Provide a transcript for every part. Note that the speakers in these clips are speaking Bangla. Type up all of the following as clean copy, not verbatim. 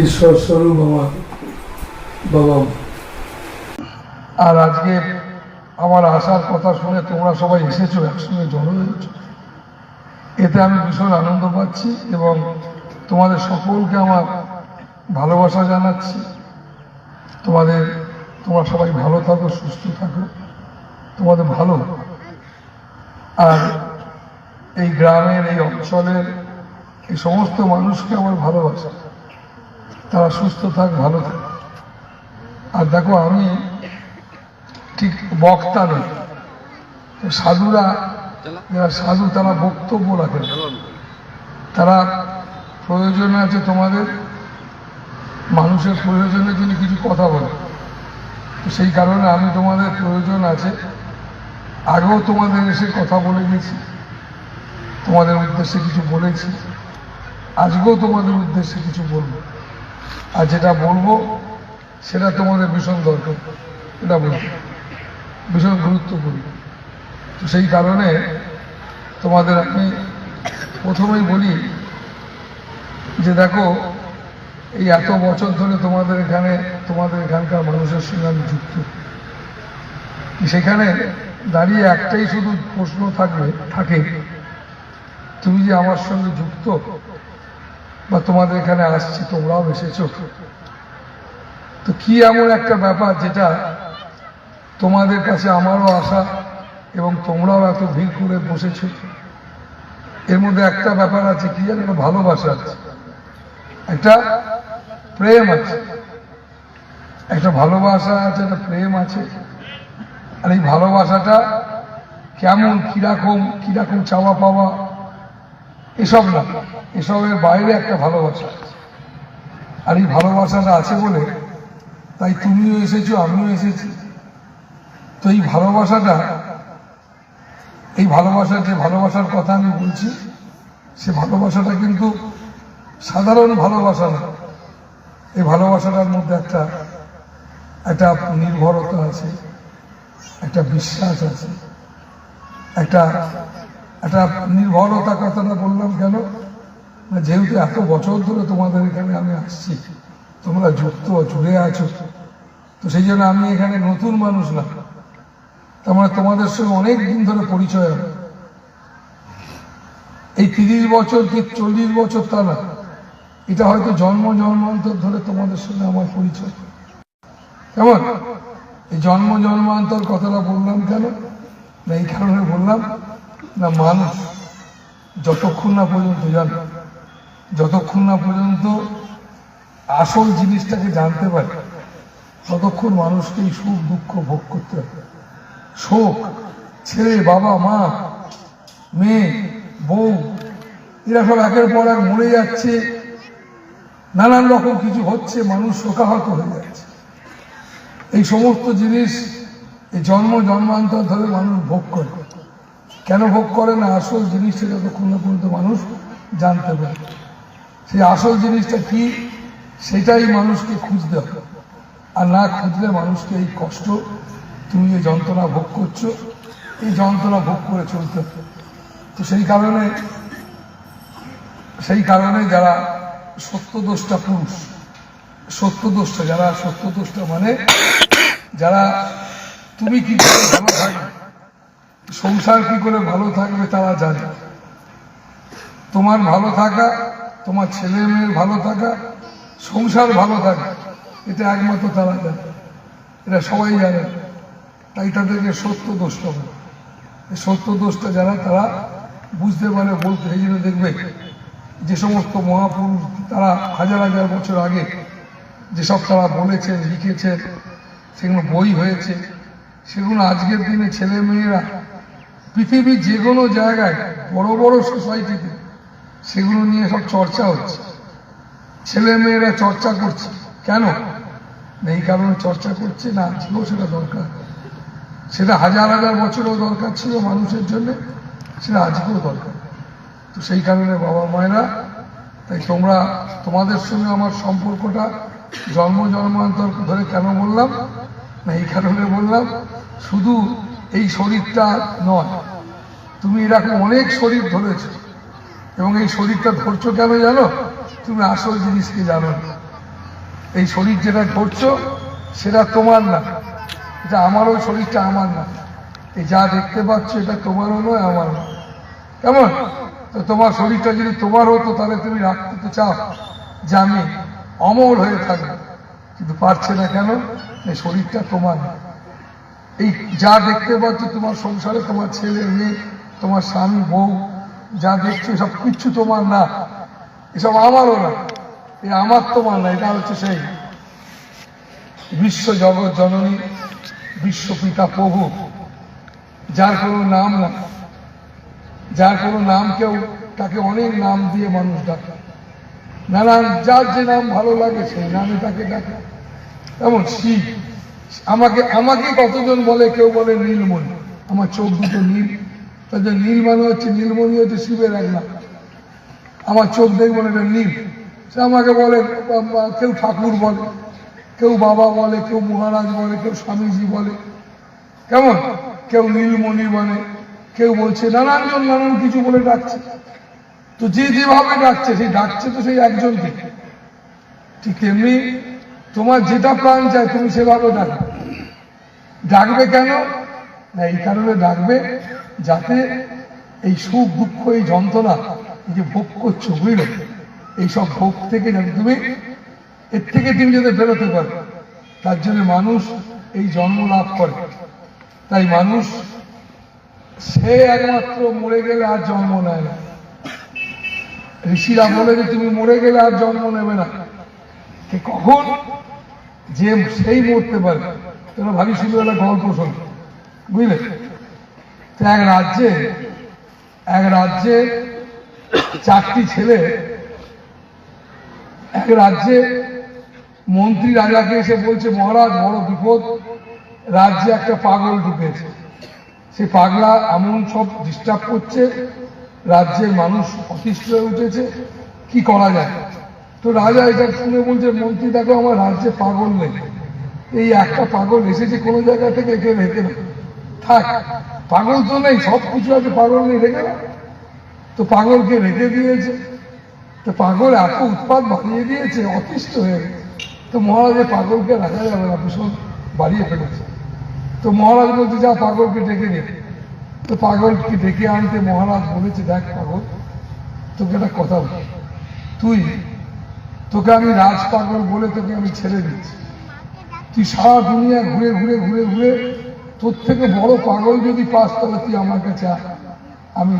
ঈশ্বর স্বরূপ আমার বাবা। আর আজকে আমার আসার কথা শুনে তোমরা সবাই এসেছো, একসঙ্গে জড়ো হয়েছো, এতে আমি ভীষণ আনন্দ পাচ্ছি এবং তোমাদের সকলকে আমার ভালোবাসা জানাচ্ছি। তোমরা সবাই ভালো থাকো, সুস্থ থাকো, তোমাদের ভালো। আর এই গ্রামের, এই অঞ্চলের এই সমস্ত মানুষকে আমার ভালোবাসা, তারা সুস্থ থাক, ভালো থাক। আর দেখো, আমি ঠিক বক্তা নই, সাধুরা যারা সাধু তারা বক্তব্য রাখেন, তারা প্রয়োজন আছে তোমাদের, মানুষের প্রয়োজনের জন্য কিছু কথা বলে। তো সেই কারণে আমি তোমাদের প্রয়োজন আছে, আগেও তোমাদের এসে কথা বলে গেছি, তোমাদের উদ্দেশ্যে কিছু বলেছি, আজকেও তোমাদের উদ্দেশ্যে কিছু বলবো। আর যেটা বলবো সেটা তোমাদের ভীষণ দরকার, এটা বলবো ভীষণ গুরুত্বপূর্ণ। তো সেই কারণে তোমাদের আমি প্রথমেই বলি যে দেখো, এই এত বছর ধরে তোমাদের এখানকার মানুষের সঙ্গে আমি যুক্ত। সেখানে দাঁড়িয়ে একটাই শুধু প্রশ্ন থাকে, তুমি যে আমার সঙ্গে যুক্ত বা তোমাদের এখানে আসছি, তোমরাও এসেছো, তো কি এমন একটা ব্যাপার যেটা তোমাদের কাছে আমারও আসা এবং তোমরাও এত ভিড় করে বসেছো, এর মধ্যে একটা ব্যাপার আছে, কি জানো, একটা ভালোবাসা আছে, একটা প্রেম আছে, একটা ভালোবাসা আছে, একটা প্রেম আছে। আর এই ভালোবাসাটা কেমন, কিরকম চাওয়া পাওয়া এসব না, এসবের বাইরে একটা ভালোবাসা আছে। আর এই ভালোবাসাটা আছে বলে তাই তুমিও এসেছো, আমিও এসেছি। তো এই ভালোবাসার কথা আমি বলছি, সে ভালোবাসাটা কিন্তু সাধারণ ভালোবাসা না। এই ভালোবাসাটার মধ্যে একটা নির্ভরতা আছে, একটা বিশ্বাস আছে, একটা নির্ভরতা। কথাটা বললাম কেন, যেহেতু এত বছর ধরে তোমাদের এখানে আমি আসছি, তোমরা জুড়ে আছো, তো সেই জন্য আমি এখানে নতুন মানুষ না, তার মানে তোমাদের সঙ্গে অনেক দিন ধরে পরিচয় হবে। এই 30 বছর কি 40 বছর তা না, এটা হয়তো জন্মান্তর ধরে তোমাদের সঙ্গে আমার পরিচয়। কেমন, এই জন্মান্তর কথাটা বললাম কেন না, এই কারণে বললাম না, মানুষ যতক্ষণ না পর্যন্ত আসল জিনিসটাকে জানতে পারে, ততক্ষণ মানুষকে এই সুখ দুঃখ ভোগ করতে হবে। শোক, ছেলে, বাবা, মা, মেয়ে, বউ, এরা সব একের পর এক মরে যাচ্ছে, নানান রকম কিছু হচ্ছে, মানুষ শোকাহত হয়ে যাচ্ছে। এই সমস্ত জিনিস এই জন্মান্তর ধরে মানুষ ভোগ করে। কেন ভোগ করে না? আসল জিনিসটা যতক্ষণ না পর্যন্ত মানুষ জানতে পারে। সেই আসল জিনিসটা কি, সেটাই মানুষকে খুঁজতে হবে। আর না খুঁজলে মানুষকে এই কষ্ট, তুমি যে যন্ত্রণা ভোগ করছো, এই যন্ত্রণা ভোগ করে চলতে হবে। তো সেই কারণে যারা সত্যদ্রষ্টা পুরুষ, যারা সত্যদ্রষ্টা মানে যারা তুমি কি করে ভালো থাকবে, সংসার কি করে ভালো থাকবে তারা জানে। তোমার ভালো থাকা, তোমার ছেলে মেয়ের ভালো থাকা, সংসার ভালো থাকা, এটা একমাত্র তারা জানে, এটা সবাই জানে। তাই তাদেরকে সত্যদ্রষ্টা বলে। সত্যদ্রষ্টা যারা, তারা বুঝতে পারে, বলতে। এই জন্য দেখবে যে সমস্ত মহাপুরুষ, তারা হাজার হাজার বছর আগে যেসব তারা বলেছেন, লিখেছেন, সেগুলো বই হয়েছে, সেগুলো আজকের দিনে ছেলে মেয়েরা পৃথিবীর যে কোনো জায়গায়, বড় বড় সোসাইটিতে সেগুলো নিয়ে সব চর্চা হচ্ছে, ছেলে মেয়েরা চর্চা করছে। কেন? এই কারণে চর্চা করছে না, আজকেও সেটা দরকার, সেটা হাজার হাজার বছরও দরকার ছিল মানুষের জন্য, সেটা আজকেও দরকার। তো সেই কারণে বাবা মায়েরা, তাই তোমাদের সঙ্গে আমার সম্পর্কটা জন্মান্তর ধরে কেন বললাম না, এই কারণে বললাম, শুধু এই শরীরটা নয়, তুমি এরকম অনেক শরীর ধরেছ, এবং এই শরীরটা ধরছো কেন জানো? তুমি আসল জিনিসকে জানো না। এই শরীর যেটা ধরছো সেটা তোমার না, এটা আমারও, শরীরটা আমার না। এই যা দেখতে পাচ্ছ এটা তোমারও নয়, আমারও। কেমন? তো তোমার শরীরটা যদি তোমার হতো তাহলে তুমি রাখতে তো চাও যে আমি অমর হয়ে থাকবো, কিন্তু পারছে না। কেন? এই শরীরটা তোমার না। এই যা দেখতে পাচ্ছ তোমার সংসারে, তোমার ছেলে মেয়ে, তোমার স্বামী বউ, যা দেখছো সব কিচ্ছু তোমার না, এসব আমারও না। এই আমার তোমার না, এটা হচ্ছে সেই বিশ্ব জগৎ জননী, বিশ্বপিতা প্রভু, যার কোনো নাম না, যার কোনো নাম, কেউ তাকে অনেক নাম দিয়ে মানুষ ডাকে, নানান, যার যে নাম ভালো লাগে সেই নামে তাকে ডাকে। তেমন শিব, আমাকে কতজন বলে, কেউ বলে নীলমণি, আমার চোখ দুটো নীল, তাদের নীল মানে হচ্ছে, নীলমণি হচ্ছে শিবের এক নাম। আমার চোখ দেখে বলে এটা নীল, সে আমাকে বলে, কেউ ঠাকুর বলে, কেউ বাবা বলে, কেউ মহারাজ বলে, কেউ স্বামীজি বলে, কেমন, কেউ নীলমণি বলে, কেউ বলছে নানানজন নানান কিছু বলে ডাকছে। তো যে যেভাবে ডাকছে, সেই ডাকছে তো সেই একজনকে। ঠিক তেমনি তোমার যেটা প্রাণ চায় তুমি সেভাবে ডাকবে। ডাকবে কেন না? এই কারণে ডাকবে যাতে এই সুখ দুঃখ, এই যন্ত্রণা, এই যে ভোগ করছো, বুঝলে, এইসব ভোগ থেকে যাতে তুমি, এর থেকে তুমি যাতে বেরোতে পারো, তার জন্য মানুষ এই জন্ম লাভ করে। তাই মানুষ, সে একমাত্র মরে গেলে আর জন্ম নেয় না। ঋষিরা বলে যে তুমি মরে গেলে আর জন্ম নেবে না। কখন যে সেই মরতে পারে, তোমরা ভাবি শুধু একটা গল্প শোনো, বুঝলে। তো এক রাজ্যে 4টি ছেলে, এক রাজ্যে মন্ত্রী রাজাকে এসে বলছে, মহারাজ বড় বিপদ, রাজ্যে একটা পাগল ঢুকেছে, সে পাগলা এমন সব ডিস্টার্ব করছে, রাজ্যের মানুষ অতিষ্ঠ হয়ে উঠেছে, কি করা যায়? তো রাজা এটা শুনে বলছে, মন্ত্রী দেখো আমার রাজ্যে পাগল নেই, এই একটা পাগল এসেছে কোনো জায়গা থেকে, একে রেখে না থাক, পাগল তো নেই, সব কিছু আছে, পাগল নেই, রেখে না। তো পাগলকে রেখে দিয়েছে। তো পাগল এত উৎপাত বাড়িয়ে দিয়েছে, অতিষ্ঠ হয়ে গেছে। তো মহারাজের পাগলকে রাখা যাবে না, ভীষণ বাড়িয়ে ফেলেছে। তো মহারাজ বলছে, যা পাগলকে ডেকে নিয়ে। তো পাগলকে ডেকে আনতে মহারাজ বলেছে, দেখ পাগল, তোকে একটা কথা বল, তোকে আমি রাজ পাগল বলে তোকে আমি ছেড়ে দিচ্ছি, তুই সারা দুনিয়া ঘুরে ঘুরে ঘুরে ঘুরে তোর থেকে বড় পাগল যদি পাস তাহলে তুই আমার কাছে আমি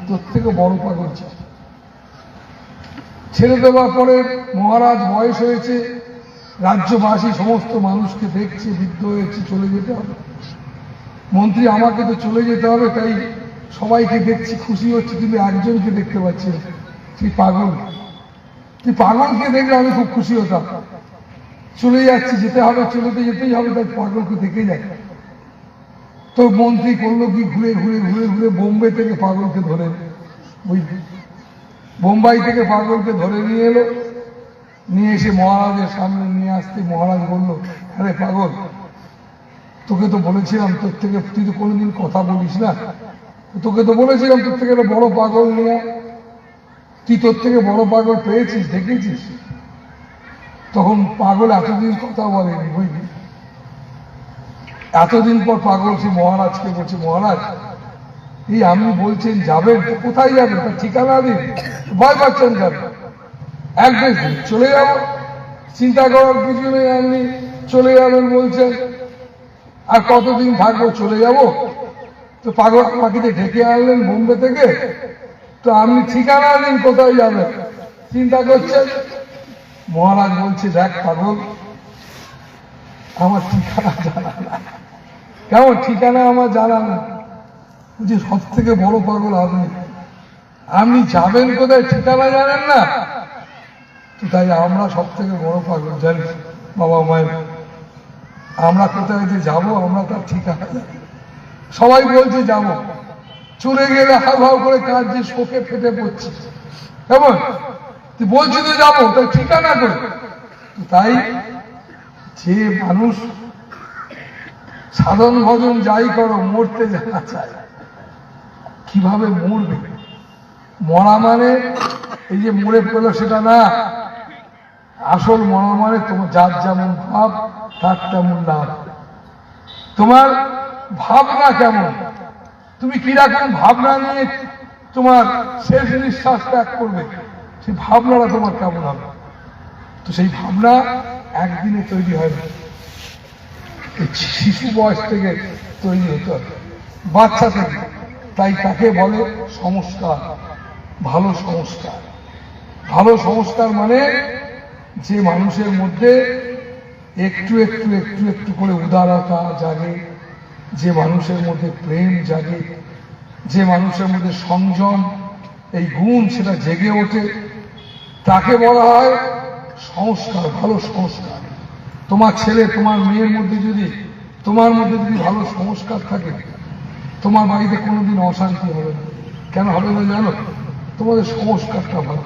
তোর থেকে বড় পাগল চাই। ছেড়ে দেওয়ার পরে মহারাজ বয়স হয়েছে, রাজ্যবাসী সমস্ত মানুষকে দেখছে, বৃদ্ধ হয়েছে, চলে যেতে হবে। মন্ত্রী, আমাকে তো চলে যেতে হবে, তাই সবাইকে দেখছি, খুশি হচ্ছে, কিন্তু একজনকে দেখতে পাচ্ছি, তুই পাগল। তুই পাগলকে দেখলে আমি খুব খুশি হতাম। চলে যাচ্ছি, যেতে হবে, যেতেই হবে, তাই পাগলকে দেখে যায়। তো মন্ত্রী করলো কি, ঘুরে ঘুরে ঘুরে ঘুরে বোম্বে থেকে পাগলকে ধরে, বুঝলি, বোম্বাই থেকে পাগলকে ধরে নিয়ে এলো, নিয়ে এসে মহারাজের সামনে নিয়ে আসতে মহারাজ বলল, আরে পাগল, তোকে তো বলেছিলাম, তোর থেকে তুই তো কোনোদিন কথা বলিস না, তোকে তো বলেছিলাম তোর থেকে একটা বড় পাগল নিয়ে, তুই তোর থেকে বড় পাগল পেয়েছিস, দেখেছিস? তখন পাগল এতদিন কথা বলেনি, বুঝলি, এতদিন পর পাগল সে মহারাজকে বলছে, মহারাজ, এই আপনি বলছেন যাবেন, তো কোথায় যাবেন, তার ঠিকানা দিন। ভয় পাচ্ছেন কেন? একদিন চলে যাব, চিন্তা করার কিছু নেই, আপনি চলে যাবেন বলছেন, আর কতদিন থাকবো, চলে যাব। তো পাগল পাখিতে ঢেকে আনলেন বোম্বে থেকে, তো আপনি ঠিকানা দিন কোথায় যাবেন, চিন্তা করছেন। মহারাজ বলছে, দেখ পাগল, আমার ঠিকানা জানা না। কেমন ঠিকানা আমার জানা না? যে সব থেকে বড় পাগল আপনি যাবেন কোথায়, ঠিকানা জানেন না? তো তাই আমরা সব থেকে বড় পাগল জানি, বাবা মায়ের, আমরা কোথায় যে যাবো আমরা তার ঠিকানা জানি। সবাই বলছে যাব, চলে গেলে হাউ হাউ করে কাঁদছে, শোকে ফেটে পড়ছে, কেমন, তুই বলছি তো যাবো, তাই ঠিকানা করে। তাই যে মানুষ সাধন ভজন যাই করো, মরতে জানা চায়, কিভাবে মরবে, মরা মানে এই যে মরে পেল সেটা না, আসল মরা মানে তোমার যার যেমন ভাব তার তেমন লাভ। তোমার ভাবনা কেমন, তুমি কিরকম ভাবনা নিয়ে তোমার শেষ নিঃশ্বাস ত্যাগ করবে, সেই ভাবনাটা তোমার কেমন হবে। তো সেই ভাবনা একদিনে তৈরি হয় না, শিশু বয়স থেকে তৈরি হতে হবে, বাচ্চা থেকে। তাই তাকে বলে সংস্কার, ভালো সংস্কার। ভালো সংস্কার মানে যে মানুষের মধ্যে একটু একটু একটু একটু করে উদারতা জাগে, যে মানুষের মধ্যে প্রেম জাগে, যে মানুষের মধ্যে সংযম এই গুণ সেটা জেগে ওঠে, তাকে বলা হয় সংস্কার, ভালো সংস্কার। তোমার ছেলে তোমার মেয়ের মধ্যে যদি, তোমার মধ্যে যদি ভালো সংস্কার থাকে, তোমার বাড়িতে কোনোদিন অশান্তি হবে না। কেন হবে না জানো? তোমাদের সংস্কারটা ভালো।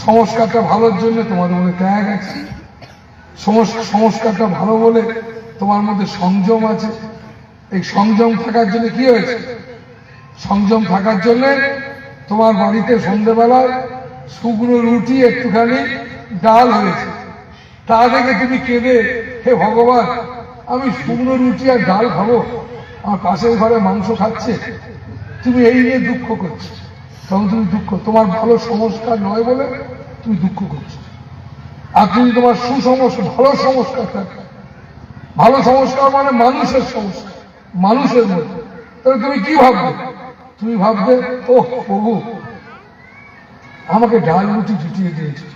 সংস্কারটা ভালোর জন্য তোমাদের মধ্যে ত্যাগ আছে, সংস্কারটা ভালো বলে তোমার মধ্যে সংযম আছে। এই সংযম থাকার জন্য কি হয়েছে? সংযম থাকার জন্য তোমার বাড়িতে সন্ধ্যেবেলায় শুকনো রুটি একটুখানি ডাল হয়েছে, তা দেখে তুমি কেঁদে, হে ভগবান, আমি শুকনো রুটি আর ডাল খাবো, আমার পাশের ঘরে মাংস খাচ্ছে, তুমি এই নিয়ে দুঃখ করছো। তখন তুমি দুঃখ, তোমার ভালো সংস্কার নয় বলে তুমি দুঃখ করছো। আর যদি তোমার সুসংস্কার, ভালো সংস্কার থাকে, ভালো সংস্কার মানে মানুষের সংস্কার, মানুষের মধ্যে, তাহলে তুমি কি ভাববে? তুমি ভাববে, ওহ প্রভু, আমাকে ডাল রুটি জুটিয়ে দিয়েছে,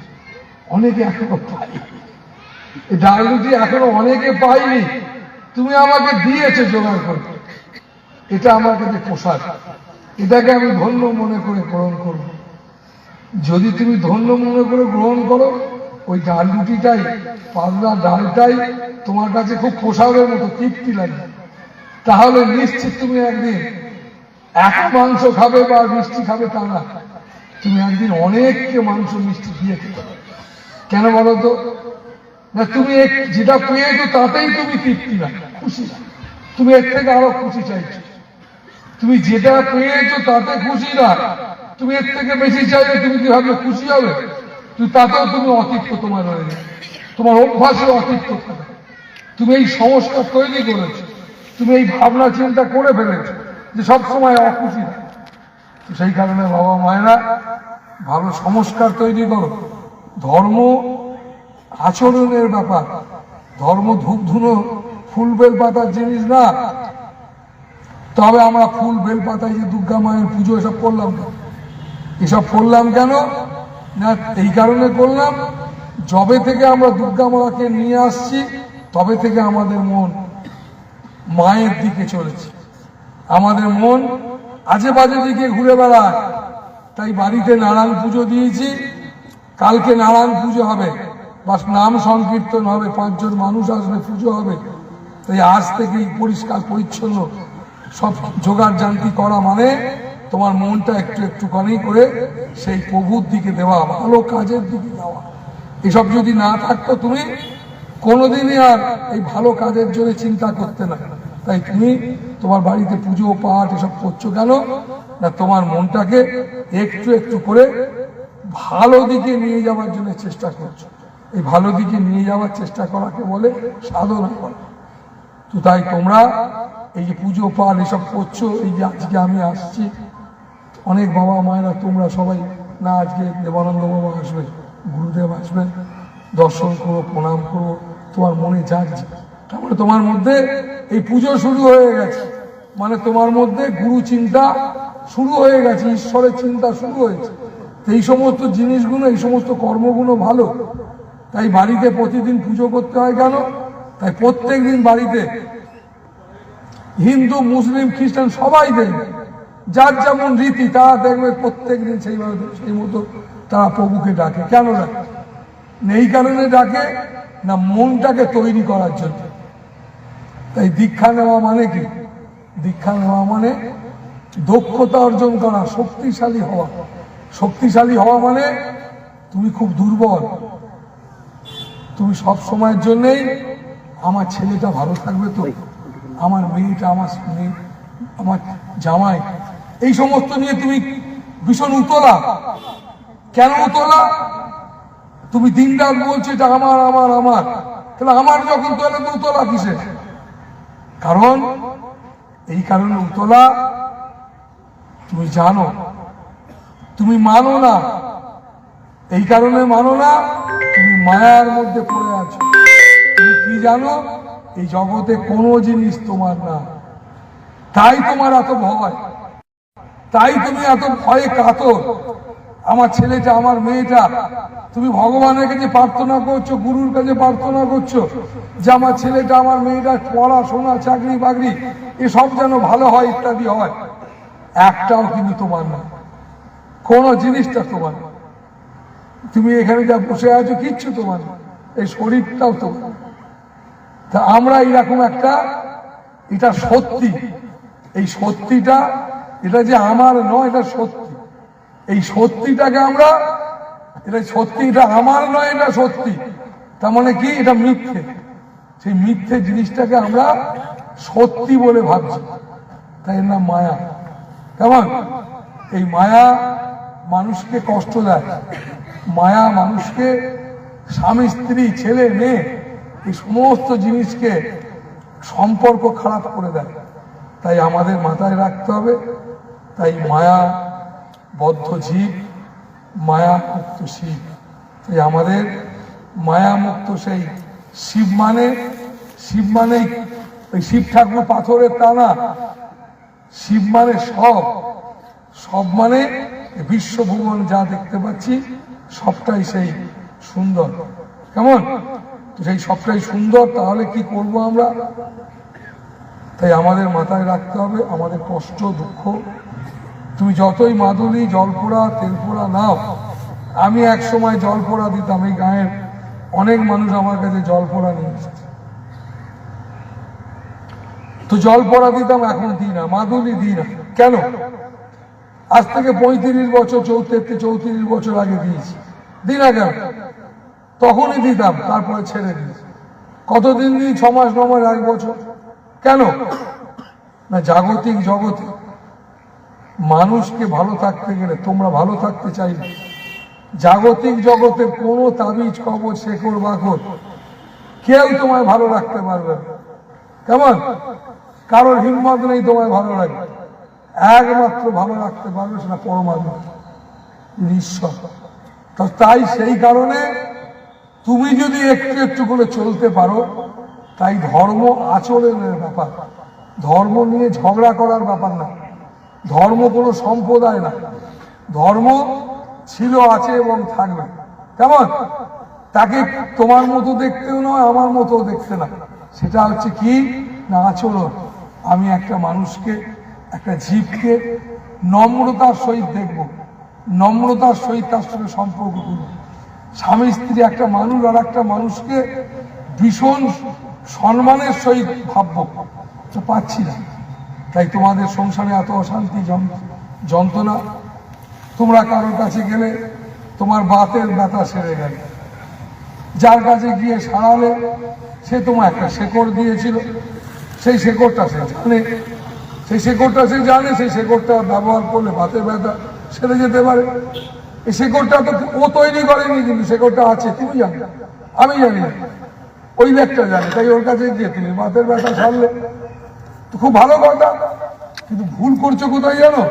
অনেকে এখনো পাইনি, এই ডাল রুটি এখনো অনেকে পাইনি, তুমি আমাকে দিয়েছে জোগাড় করতে, এটা আমার কাছে পোশাক, এটাকে আমি ধন্য মনে করে গ্রহণ করব। যদি তুমি ধন্য মনে করে গ্রহণ করো, ওই ডাল রুটিটাই, পাতলা ডালটাই তোমার কাছে খুব পোশাকের মতো তৃপ্তি লাগবে, তাহলে নিশ্চিত তুমি একদিন এক মাংস খাবে বা মিষ্টি খাবে তা না, তুমি একদিন অনেককে মাংস মিষ্টি দিয়ে খেতে পারবে। কেন বলো তো? না, তুমি যেটা পেয়েছো তাতেই তুমি তৃপ্তি না, খুশি না, তুমি এর থেকে আরো খুশি চাইছো। তুমি যেটা পেয়েছো তাতে খুশি না, তুমি এর থেকে বেশি চাইলে তুমি কি ভাবলে খুশি হবে? তুমি তাতেও তুমি অতিত্ব তোমার হয়ে যাবে, তোমার অভ্যাসে অতিত্ব থাকে। তুমি এই সংস্কার তৈরি করেছো, তুমি এই ভাবনা চিন্তা করে ফেলেছো যে সবসময় অখুশি না। তো সেই কারণে বাবা মায়েরা ভালো সংস্কার তৈরি করো। ধর্ম আচরণের ব্যাপার, ধর্ম ধূপ ধুনো ফুল বেল পাতার জিনিস না। তবে আমরা ফুল বেল পাতায় যে দুর্গা মায়ের পুজো এসব করলাম না, এসব করলাম কেন না, এই কারণে করলাম, যবে থেকে আমরা দুর্গা মাকে নিয়ে আসছি তবে থেকে আমাদের মন মায়ের দিকে চলেছে, আমাদের মন আজে বাজে দিকে ঘুরে বেড়ায়। তাই বাড়িতে নারায়ণ পুজো দিয়েছি, কালকে নারায়ণ পুজো হবে, বাস নাম সংকীর্তন হবে, 5 জন মানুষ আসবে, পুজো হবে। তাই আজ থেকেই পরিষ্কার পরিচ্ছন্ন সব জোগাড় জান্তি করা মানে তোমার মনটা একটু একটুখানি করে সেই প্রভুর দিকে দেওয়া, ভালো কাজের দিকে দেওয়া। এসব যদি না থাকতো তুমি কোনোদিনই আর এই ভালো কাজের জন্য চিন্তা করতে না। তাই তুমি তোমার বাড়িতে পুজো পাঠ এসব করছো কেন না, তোমার মনটাকে একটু একটু করে ভালো দিকে নিয়ে যাওয়ার জন্য চেষ্টা করছো। এই ভালো দিকে নিয়ে যাওয়ার চেষ্টা করাকে বলে সাধনা করা। তো তাই তোমরা এই যে পুজো পাঠ এসব করছো, এই যে আজকে আমি আসছি, অনেক বাবা মায়েরা তোমরা সবাই না, আজকে দেবানন্দ বাবা আসবে, গুরুদেব আসবেন, দর্শন করো, প্রণাম করো, তোমার মনে জাগছে, তারপরে তোমার মধ্যে এই পুজো শুরু হয়ে গেছে, মানে তোমার মধ্যে গুরু চিন্তা শুরু হয়ে গেছে, ঈশ্বরের চিন্তা শুরু হয়েছে। এই সমস্ত জিনিসগুলো, এই সমস্ত কর্মগুলো ভালো। তাই বাড়িতে প্রতিদিন পুজো করতে হয় কেন? তাই প্রত্যেক দিন বাড়িতে হিন্দু মুসলিম খ্রিস্টান সবাই দেখবে, যার যেমন রীতি তারা দেখবে প্রত্যেক দিন সেইভাবে সেই মতো তারা প্রভুকে ডাকে। কেন ডাকে? এই কারণে ডাকে না, মনটাকে তৈরি করার জন্য। তাই দীক্ষা নেওয়া মানে কি? দীক্ষা নেওয়া মানে দক্ষতা অর্জন করা, শক্তিশালী হওয়া। শক্তিশালী হওয়া মানে তুমি খুব দুর্বল, তুমি সব সময়ের জন্যেই আমার ছেলেটা ভালো থাকবে তো, আমার মেয়েটা, আমার মেয়ে, আমার জামাই, এই সমস্ত নিয়ে তুমি ভীষণ উতলা। কেন উতলা? তুমি দিন রাত বলছো এটা আমার আমার আমার, তাহলে আমার যখন তাহলে তো উতলা কিসে? কারণ এই কারণে উতলা তুমি জানো, তুমি মানো না, এই কারণে মানো না, তুমি মায়ার মধ্যে পড়ে আছো। তুমি কি জানো? এই জগতে কোনো জিনিস তোমার না, তাই তোমার এত ভয়, তাই তুমি এত ভয়ে কাতর। আমার ছেলেটা, আমার মেয়েটা, তুমি ভগবানের কাছে প্রার্থনা করছো, গুরুর কাছে প্রার্থনা করছো যে আমার ছেলেটা, আমার মেয়েটা পড়াশোনা, চাকরি বাকরি এসব যেন ভালো হয়, ইত্যাদি হয়। একটাও কিন্তু তোমার না, কোন জিনিসটা তোমার না। তুমি এখানে যা বসে আছো কিচ্ছু তোমার না, এই শরীরটাও তোমার। তা আমরা এরকম একটা, এটা সত্যি, এই সত্যিটা, এটা যে আমার নয়, এটা সত্যি। এই সত্যিটাকে আমরা, এটা সত্যি, এটা আমার নয়, এটা সত্যি। তার মানে কি? এটা মিথ্যে। সেই মিথ্যে জিনিসটাকে আমরা সত্যি বলে ভাবছি, তাই এর নাম মায়া। কেমন? এই মায়া মানুষকে কষ্ট দেয়, মায়া মানুষকে, স্বামী স্ত্রী, ছেলে মেয়ে, এই সমস্ত জিনিসকে সম্পর্ক খারাপ করে দেয়। তাই আমাদের মাথায় রাখতে হবে, তাই মায়া বদ্ধ জীব, মায়া মুক্ত শিব। তাই আমাদের মায়া মুক্ত সেই শিব মানে, শিব মানে ওই শিব ঠাকুর পাথরের টানা, শিব মানে সব, সব মানে বিশ্বভুবন যা দেখতে পাচ্ছি সবটাই সেই সুন্দর। কেমন? তো সেই সবটাই সুন্দর, তাহলে কি করব আমরা? তাই আমাদের মাথায় রাখতে হবে আমাদের কষ্ট, দুঃখ। তুমি যতই মাদুলি, জলপোড়া, তেলপোড়া নাও। আমি এক সময় জলপোড়া দিতাম, এই গাঁয়ের অনেক মানুষ আমার কাছে জলপোড়া নিয়ে এসেছে, তো জলপোড়া দিতাম, এখন দিই না, মাদুলি দিই না। কেন? আজ থেকে 35 বছর, 34 বছর আগে দিয়েছি, দিই না কেন? তখনই দিতাম, তারপরে ছেড়ে দিয়েছি। কতদিন দিই? 6 মাস, 9 মাস, 1 বছর। কেন? না, জাগতিক জগতে মানুষকে ভালো থাকতে গেলে, তোমরা ভালো থাকতে চাইলে, জাগতিক জগতে কোনো তাবিজ, কবচ, শেকড় বাকড় কেউ তোমায় ভালো রাখতে পারবে না। কেমন? কারোর হিম্মত নেই তোমায় ভালো রাখবে। একমাত্র ভালো রাখতে পারবে সেটা পরমাত্মা, ঈশ্বর। তো তাই সেই কারণে তুমি যদি একটু একটু করে চলতে পারো, তাই ধর্ম আচরণের ব্যাপার, ধর্ম নিয়ে ঝগড়া করার ব্যাপার না। ধর্ম কোনো সম্প্রদায় না, ধর্ম ছিল, আছে এবং থাকবে। কেমন? তাকে তোমার মতো দেখতেও নয়, আমার মতো দেখতে না। সেটা হচ্ছে কি না, আচরণ। আমি একটা মানুষকে, একটা জীবকে নম্রতার সহিত দেখব, নম্রতার সহিত তার সঙ্গে সম্পর্ক করব। স্বামী স্ত্রী, একটা মানুষ আর একটা মানুষকে ভীষণ সম্মানের সহিত ভাবব, তো পাচ্ছি না। তাই তোমাদের সংসারে এত অশান্তি, যন্ত্রণা। তোমরা কারোর কাছে গেলে তোমার বাতের ব্যথা সেরে গেল, যার কাছে গিয়ে সারালে সে তোমার একটা শেকড় দিয়েছিল, সেই শেকড়টা সে জানে, সেই শেকড়টা সে জানে, সেই শেকড়টা ব্যবহার করলে বাতের ব্যথা সেরে যেতে পারে। এই শেকড়টা তো ও তৈরি করেনি, কিন্তু শেকড়টা আছে, তুমি জানো, আমি জানি না, ওই লোকটা জানে। তাই ওর কাছে গিয়ে তুমি বাতের ব্যথা সারলে, তো খুব ভালো কথা। কিন্তু ভুল করছো কোথায় জানো?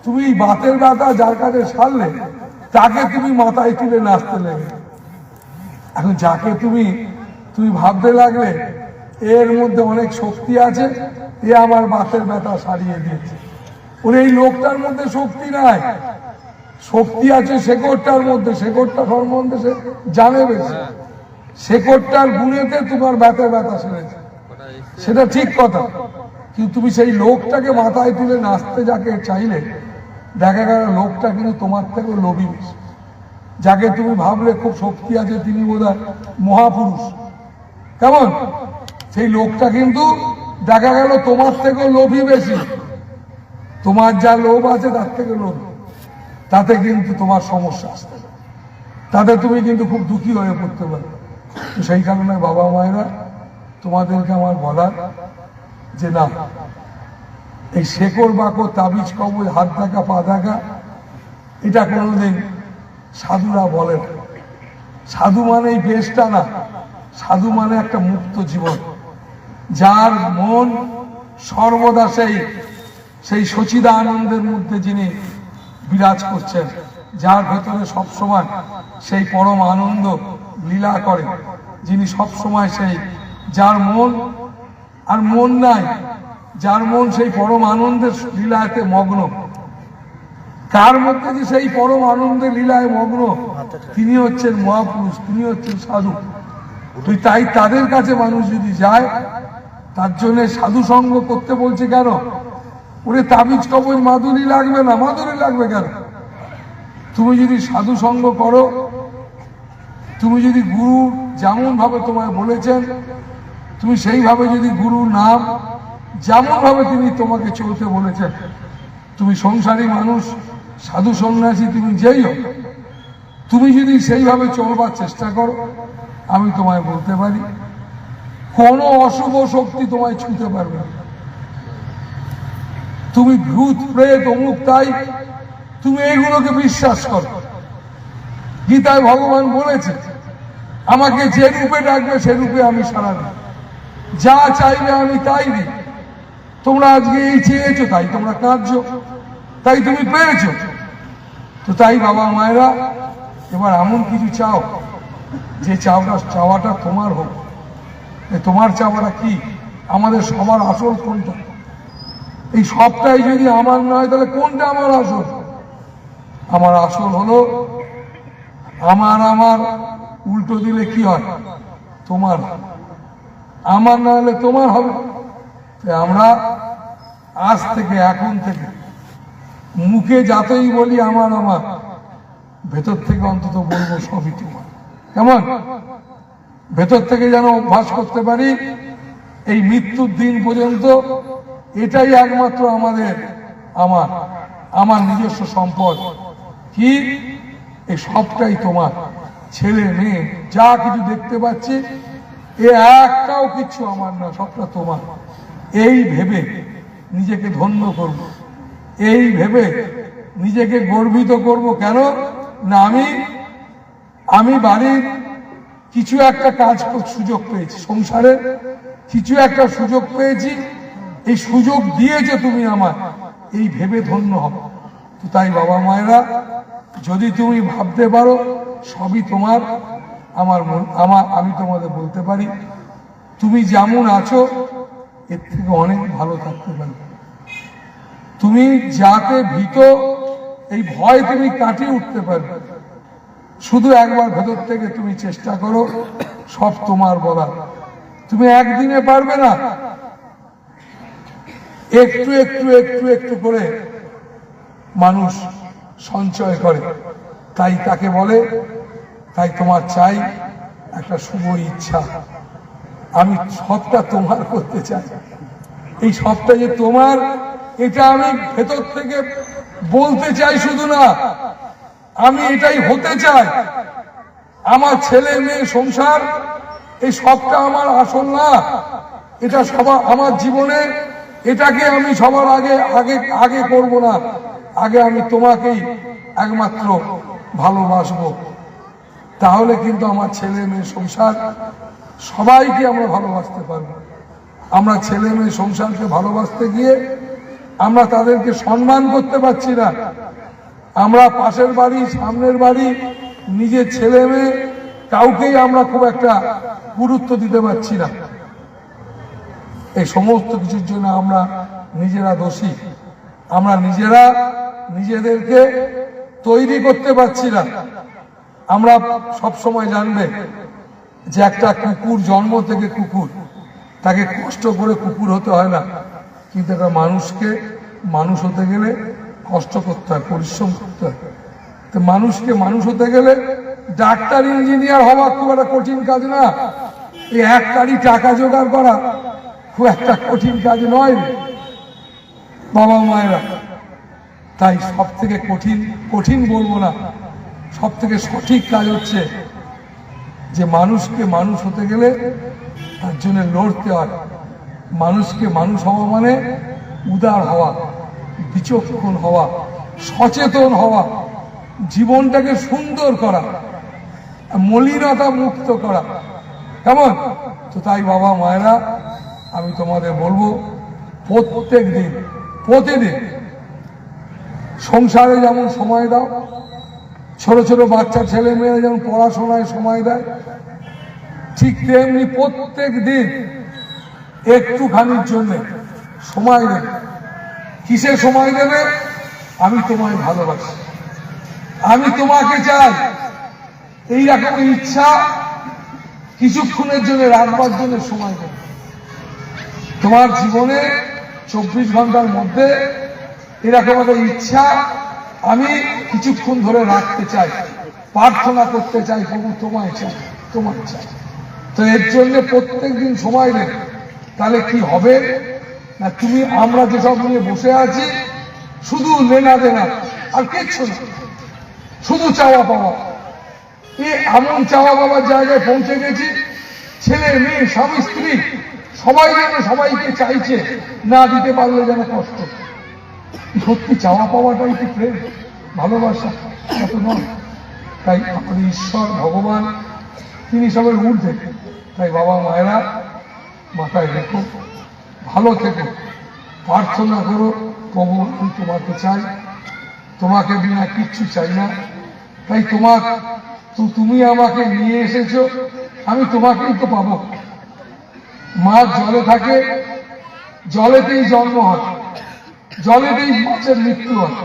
তুমি বাতের ব্যথা যার কাছে সারলে, তাকে তুমি মাথায় তুলে নাচতে লেগে। এখন যাকে তুমি ভাবতে লাগলে এর মধ্যে অনেক শক্তি আছে, এ আমার বাতের ব্যথা সারিয়ে দিয়েছে। ওর এই লোকটার মধ্যে শক্তি নাই, শক্তি আছে শেকড়টার মধ্যে, শেকড়টা সম্বন্ধে সে জানে বেশি, শেকড়টার গুণেতে তোমার ব্যথা সেরেছে, সেটা ঠিক কথা। কিন্তু তুমি সেই লোকটাকে মাথায় তুলে নাচতে যাকে চাইলে, দেখা গেল লোকটা কিন্তু তোমার থেকে লোভী বেশি। যাকে তুমি ভাবলে খুব শক্তি আছে, তিনি বোধহয় মহাপুরুষ। কেমন? সেই লোকটা কিন্তু দেখা গেল তোমার থেকেও লোভী বেশি। তোমার যা লোভ আছে তার থেকে লোভ, তাতে কিন্তু তোমার সমস্যা আসতে পারে, তাতে তুমি কিন্তু খুব দুঃখী হয়ে পড়তে পারো। তো সেই কারণে বাবা মায়েরা, তোমাদেরকে আমার বলার যে না, এই শেকড় বাকড়, তাবিজ কবজ, হাত দেখা, পা দেখা, এটা কোনোদিন সাধুরা বলে না। সাধু মানে এই বেশটা না, সাধু মানে একটা মুক্ত জীবন, যার মন সর্বদা সেই সচিদানন্দের মধ্যে যিনি বিরাজ করছেন, যার ভেতরে সবসময় সেই পরম আনন্দ লীলা করে, যিনি সবসময় যার মন আর মন নাই, যার মন সেই পরম আনন্দের লীলাতে মগ্ন। কার মধ্যে যে সেই পরম আনন্দের লীলায় মগ্ন, তিনি হচ্ছেন মহাপুরুষ, তিনি হচ্ছেন সাধু। তুই তাই তাদের কাছে মানুষ যদি যায়, তার জন্য সাধু সঙ্গ করতে বলছে কেন? ওরে তাবিজ কবজ মাদুরি লাগবে না, মাদুরি লাগবে কেন? তুমি যদি সাধু সঙ্গ করো, তুমি যদি গুরু যেমন ভাবে তোমায় বলেছেন, তুমি সেইভাবে যদি গুরু নাম যেমন ভাবে তিনি তোমাকে চলতে বলেছেন, তুমি সংসারী মানুষ, সাধু সন্ন্যাসী, তুমি যেই হোক, তুমি যদি সেইভাবে চলবার চেষ্টা করো, আমি তোমায় বলতে পারি কোনো অশুভ শক্তি তোমায় ছুঁতে পারবে না। তুমি ভূত প্রেত অমুক তাই তুমি এইগুলোকে বিশ্বাস করো। গীতায় ভগবান বলেছে, আমাকে যে রূপে ডাকবে সে রূপে আমি সাড়া দিই, যা চাইবে আমি তাই দিই। তোমরা আজকে এই চেয়েছো, তাই তোমরা কাঁদছো, তাই তুমি পেয়েছো। তো তাই বাবা মায়েরা, এবার এমন কিছু চাও যে চাওয়াটা তোমার হোক। তোমার চাওয়াটা কি? আমাদের সবার আসল কোনটা? এই সবটাই যদি আমার নয়, তাহলে কোনটা আমার আসল? আমার আসল হলো আমার উল্টো দিলে কি হয়? তোমার। আমার না হলে তোমার হবে। আমরা আজ থেকে, এখন থেকে মুখে যতই বলি আমার, ভেতর থেকে অন্তত বলবো সবই তোমার। কেমন? ভেতর থেকে যেন অভ্যাস করতে পারি এই মৃত্যুর দিন পর্যন্ত এটাই একমাত্র আমার নিজস্ব সম্পদ। কি? এই সবটাই তোমার। ছেলে মেয়ে যা কিছু দেখতে পাচ্ছি, এ একটাও কিছু আমার না, সবটা তোমার। এই ভেবে নিজেকে ধন্য করব, এই ভেবে নিজেকে গর্বিত করব। কেন না? আমি বাড়ির কিছু একটা কাজ সুযোগ পেয়েছি, সংসারের কিছু একটা সুযোগ পেয়েছি, এই সুযোগ দিয়েছে তুমি আমার, এই ভেবে ধন্য হবে। তো তাই বাবা মায়েরা, যদি তুমি ভাবতে পারো সবই তোমার, আমি তোমাদের বলতে পারি, তুমি যেমন আছো এর থেকে অনেক ভালো থাকতে পারবে। তুমি যাতে ভীত, এই ভয় তুমি কাটিয়ে উঠতে পারবে। শুধু একবার ভেতর থেকে তুমি চেষ্টা করো সব তোমার বলা। তুমি একদিনে পারবে না, একটু একটু একটু একটু করে মানুষ সঞ্চয় করে, তাই তাকে বলে। তাই তোমার চাই একটা শুভ ইচ্ছা, আমি সবটা তোমার করতে চাই। এই সবটা যে তোমার, এটা আমি ভেতর থেকে বলতে চাই। শুধু না, আমি এটাই হতে চাই। আমার ছেলে মেয়ে সংসার, এই সবটা আমার আসল না, এটা সবার আমার জীবনে। এটাকে আমি সবার আগে করব না, আগে আমি তোমাকেই একমাত্র ভালোবাসবো। তাহলে কিন্তু আমার ছেলে মেয়ে সংসার সবাইকে আমরা ভালোবাসতে পারবো। আমরা ছেলে মেয়ে সংসারকে ভালোবাসতে গিয়ে আমরা তাদেরকে সম্মান করতে পারছি না। আমরা পাশের বাড়ি, সামনের বাড়ি, নিজের ছেলে মেয়ে কাউকেই আমরা খুব একটা গুরুত্ব দিতে পারছি না। এই সমস্ত কিছুর জন্য আমরা নিজেরা দোষী। আমরা নিজেরা নিজেদেরকে তৈরি করতে পারছি না। আমরা সব সময় জানবে যে একটা কুকুর জন্ম থেকে কুকুর, তাকে কষ্ট করে কুকুর হতে হয় না, কিন্তু একটা মানুষকে মানুষ হতে গেলে কষ্ট করতে হয়, পরিশ্রম করতে হয়। তো মানুষকে মানুষ হতে গেলে ডাক্তার ইঞ্জিনিয়ার হওয়া খুব একটা কঠিন কাজ না। এই এক কারি টাকা জোগাড় করা খুব একটা কঠিন কাজ নয় বাবা মায়েরা। তাই সব থেকে কঠিন বলবো না, সব থেকে সঠিক কাজ হচ্ছে যে মানুষকে মানুষ হতে গেলে তার জন্য লড়তে হয়। মানুষকে মানুষ হওয়া মানে উদার হওয়া, বিচক্ষণ হওয়া, সচেতন হওয়া, জীবনটাকে সুন্দর করা। মলিনতা মুক্ত করা। কেমন? তো তাই বাবা মায়েরা, আমি তোমাদের বলবো প্রত্যেক দিন, প্রতিদিন সংসারে যেমন সময় দাও, ছোট ছোট বাচ্চা ছেলে মেয়েরা যেমন পড়াশোনায় সময় দেয়, ঠিক তেমনি প্রত্যেক দিন একটুখানির জন্য সময় দেবে। কিসে সময় দেবে? আমি তোমায় ভালোবাসি, আমি তোমাকে চাই, এইরকম ইচ্ছা কিছুক্ষণের জন্য রাখবার জন্য সময় দেবে। তোমার জীবনে 24 ঘন্টার মধ্যে এরকম একটা ইচ্ছা আমি কিছুক্ষণ ধরে রাখতে চাই, প্রার্থনা করতে চাই, প্রভু তোমায় চাই, তোমার চাই। তো এর জন্য প্রত্যেক দিন সময় দেবে। তাহলে কি হবে না, তুমি আমরা যেসব নিয়ে বসে আছি শুধু লেনা দেনা আর কিচ্ছু না, শুধু চাওয়া পাওয়া। এমন চাওয়া পাওয়ার জায়গায় পৌঁছে গেছি, ছেলে মেয়ে স্বামী স্ত্রী সবাই যেন সবাইকে চাইছে, না দিতে পারলে যেন কষ্ট। সত্যি চাওয়া পাওয়াটাই কি প্রেম, ভালোবাসা? এত নয়। তাই আমাদের ঈশ্বর ভগবান তিনি সবের ঊর্ধ্বে। তাই বাবা মায়েরা মাথায় রেখো, ভালো থেকো, প্রার্থনা করো, প্রভু আমি তোমাকে চাই, তোমাকে বিনা কিচ্ছু চাই না। তাই তুমি আমাকে নিয়ে এসেছো, আমি তোমাকেই তো পাবো। মাছ জলে থাকে, জলেতেই জন্ম হয়, জলেতেই মাছের মৃত্যু হয়,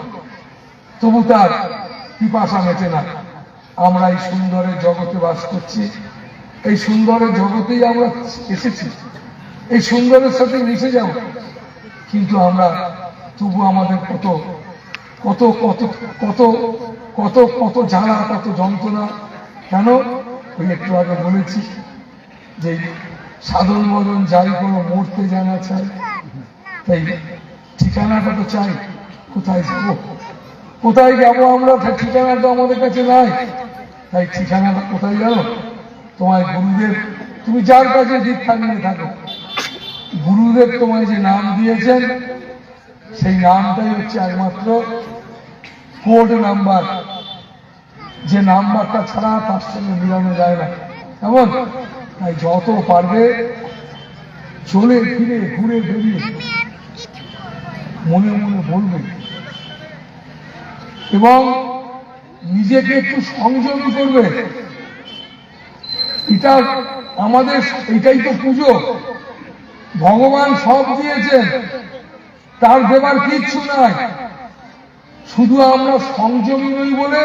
তবু তার পিপাসা মেটে না। আমরা এই সুন্দরের জগতে বাস করছি, এই সুন্দরের জগতেই আমরা এসেছি, এই সুন্দরের সাথে মিশে যাব। কিন্তু আমরা তবু আমাদের কত কত কত কত কত কত জ্বালা, কত যন্ত্রণা। কেন? ওই একটু আগে বলেছি যে সাধন মদন যাই কোনো মরতে জানা চাই। তাই ঠিকানাটা তো চাই, কোথায় যাব, কোথায় যাবো আমরা? ঠিকানাটা আমাদের কাছে নাই। তাই ঠিকানাটা কোথায় জানো? তোমার গুরুদেব, তুমি যার কাছে দীক্ষা নিয়ে থাকো, গুরুদেব তোমায় যে নাম দিয়েছেন সেই নামটাই হচ্ছে একমাত্র কোড নাম্বার, যে নাম্বারটা ছাড়া তার সঙ্গে মিলানো যায় না। এমন তাই যত পারবে চলে ফিরে ঘুরে বেরিয়ে মনে মনে বলবে এবং নিজেকে একটু সংযমী করবে। এটা আমাদের, এটাই তো পুজো। ভগবান সব দিয়েছেন, তার দেবার কিচ্ছু নাই। শুধু আমরা সংযমী নই বলে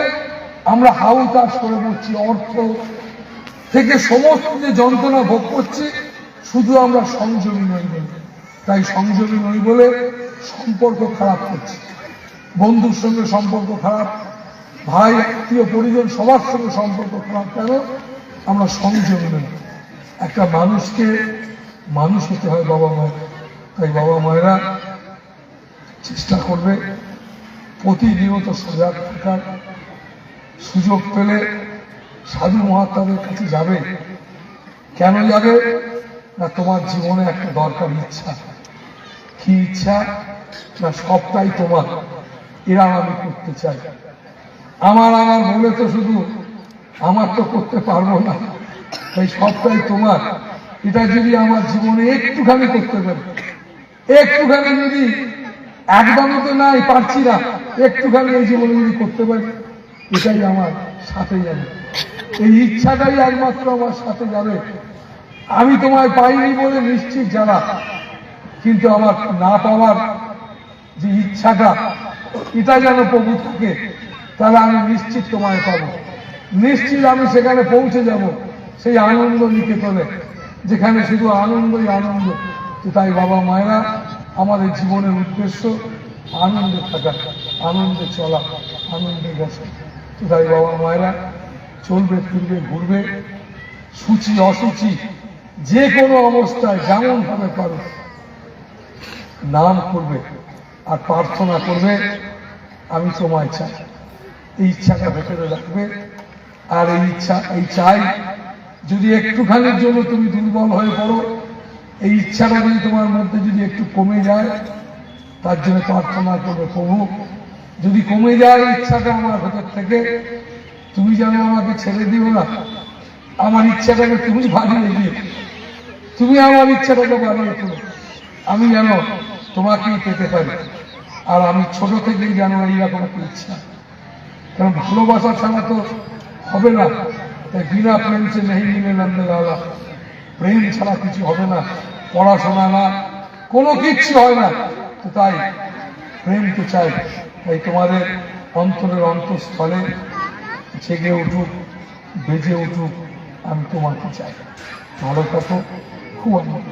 আমরা হাউতাস করে পড়ছি, অর্থ থেকে সমস্ত যে যন্ত্রণা ভোগ করছি, শুধু আমরা সংযমী নই বলে। তাই সংযমী নই বলে সম্পর্ক খারাপ করছি, বন্ধুর সঙ্গে সম্পর্ক খারাপ, ভাই আত্মীয় পরিজন সবার সঙ্গে সম্পর্ক খারাপ। কেন? আমরা সংযমী নই। একটা মানুষকে মানুষ হতে হয় বাবা মায়ের। তাই বাবা মায়েরা চেষ্টা করবে প্রতিনিয়ত সজাগ থাকার। সুযোগ পেলে সাধু মহাত্মাদের কাছে যাবে। কেন যাবে না? তোমার জীবনে একটা দরকার ইচ্ছা। কি ইচ্ছা? না সবটাই তোমার, এরা আমি করতে চাই। আমার বলে তো শুধু আমার তো করতে পারবো না, তাই সবটাই তোমার। এটা যদি আমার জীবনে একটুখানি করতে পারি, একটুখানি যদি, একদমই তো নাই, পারছি না, একটুখানি এই জীবনে যদি করতে পারি, এটাই আমার সাথে যাবে। এই ইচ্ছাটাই একমাত্র আমার সাথে যাবে। আমি তোমায় পাইনি বলে নিশ্চিত যারা, কিন্তু আমার না পাওয়ার যে ইচ্ছাটা, এটা যেন প্রভু থাকে, তাহলে আমি নিশ্চিত তোমায় পাবো। নিশ্চিত আমি সেখানে পৌঁছে যাব, সেই আনন্দ নিকেতনে, যেখানে শুধু আনন্দই আনন্দ। তো তাই বাবা মায়েরা, আমাদের জীবনের উদ্দেশ্য আনন্দে থাকা, আনন্দে চলা, আনন্দে গেছে। তো তাই বাবা মায়েরা চলবে, ফিরবে, ঘুরবে, সূচি অসুচি যে কোনো অবস্থায় যেমন ভাবে পারো নাম করবে আর প্রার্থনা করবে, আমি তোমায় চাই। এই ইচ্ছাটা ভেতরে রাখবে। আর এই ইচ্ছা, এই চাই যদি একটুখানির জন্য তুমি দুর্বল হয়ে পড়ো, এই ইচ্ছাটা যদি তোমার মধ্যে যদি একটু কমে যায়, তার জন্য প্রার্থনা করবে, প্রভু যদি কমে যায় ইচ্ছাটা আমার ভেতর থেকে, তুমি যেন আমাকে ছেড়ে দিও না। আমার ইচ্ছাটাকে তুমি বাড়িয়ে দিয়ে, তুমি আমার ইচ্ছাটাকে বাড়িয়ে তোলো, আমি যেন তোমাকেই পেতে পারি। আর আমি ছোট থেকেই যেন এইরকম একটা ইচ্ছা, কারণ ভালোবাসা ছাড়া তো হবে না। তাই বিনা প্রেম সে নেই মিলে নন্দলালা, প্রেম ছাড়া কিছু হবে না, পড়াশোনা না, কোনো কিচ্ছু হয় না। তো তাই প্রেম তো চাই। তাই তোমাদের অন্তরের অন্তঃস্থলে জেগে উঠুক, বেজে উঠুক, আমি তোমাকে চাই। ভালো থাকো, খুব আনন্দ।